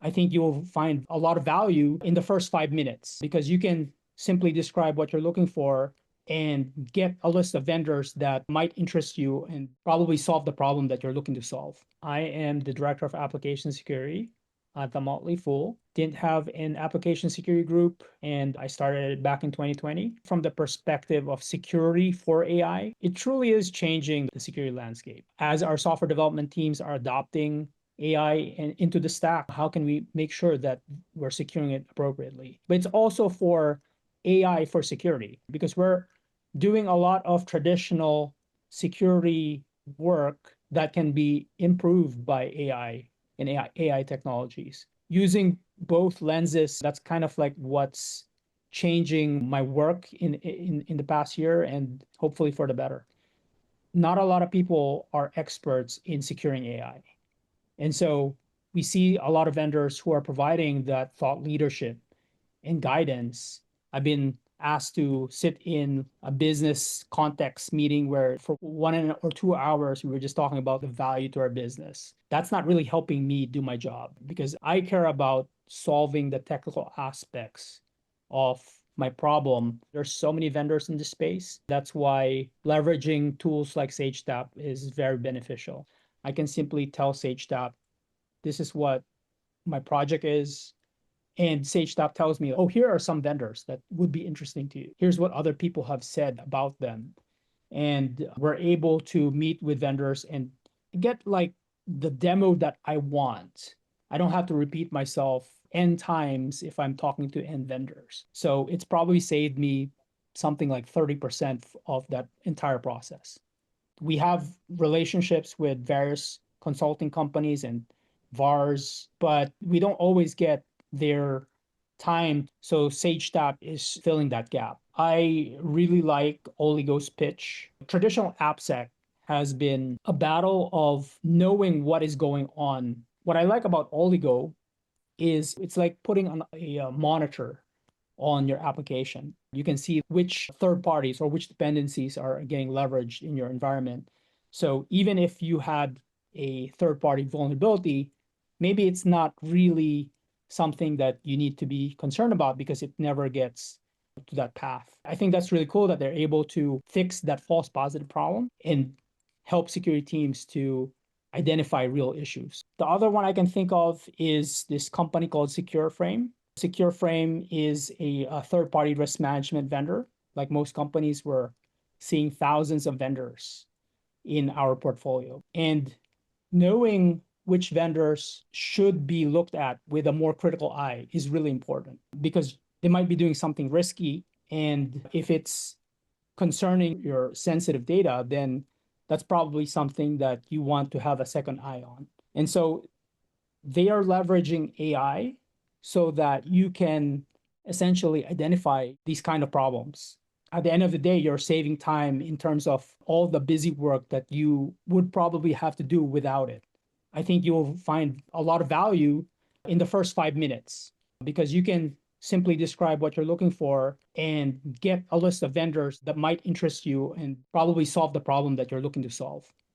I think you'll find a lot of value in the first 5 minutes because you can simply describe what you're looking for and get a list of vendors that might interest you and probably solve the problem that you're looking to solve. I am the director of application security at the Motley Fool. Didn't have an application security group, and I started it back in 2020. From the perspective of security for AI, it truly is changing the security landscape. As our software development teams are adopting AI into the stack, how can we make sure that we're securing it appropriately? But it's also for AI for security because we're doing a lot of traditional security work that can be improved by AI and AI technologies. Using both lenses, that's kind of like what's changing my work in the past year and hopefully for the better. Not a lot of people are experts in securing AI. And so we see a lot of vendors who are providing that thought leadership and guidance. I've been asked to sit in a business context meeting where for 1 or 2 hours, we were just talking about the value to our business. That's not really helping me do my job because I care about solving the technical aspects of my problem. There's so many vendors in this space. That's why leveraging tools like Sagetap is very beneficial. I can simply tell Sagetap, this is what my project is. And Sagetap tells me, oh, here are some vendors that would be interesting to you. Here's what other people have said about them. And we're able to meet with vendors and get like the demo that I want. I don't have to repeat myself N times if I'm talking to end vendors. So it's probably saved me something like 30% of that entire process. We have relationships with various consulting companies and VARs, but we don't always get their time. So Sagetap is filling that gap. I really like Oligo's pitch. Traditional AppSec has been a battle of knowing what is going on. What I like about Oligo is it's like putting on a monitor on your application. You can see which third parties or which dependencies are getting leveraged in your environment. So even if you had a third party vulnerability, maybe it's not really something that you need to be concerned about because it never gets to that path. I think that's really cool that they're able to fix that false positive problem and help security teams to identify real issues. The other one I can think of is this company called Secureframe. Secureframe is a third-party risk management vendor. Like most companies, we're seeing thousands of vendors in our portfolio. And knowing which vendors should be looked at with a more critical eye is really important because they might be doing something risky. And if it's concerning your sensitive data, then that's probably something that you want to have a second eye on. And so they are leveraging AI so that you can essentially identify these kind of problems. At the end of the day, you're saving time in terms of all the busy work that you would probably have to do without it. I think you'll find a lot of value in the first 5 minutes because you can simply describe what you're looking for and get a list of vendors that might interest you and probably solve the problem that you're looking to solve.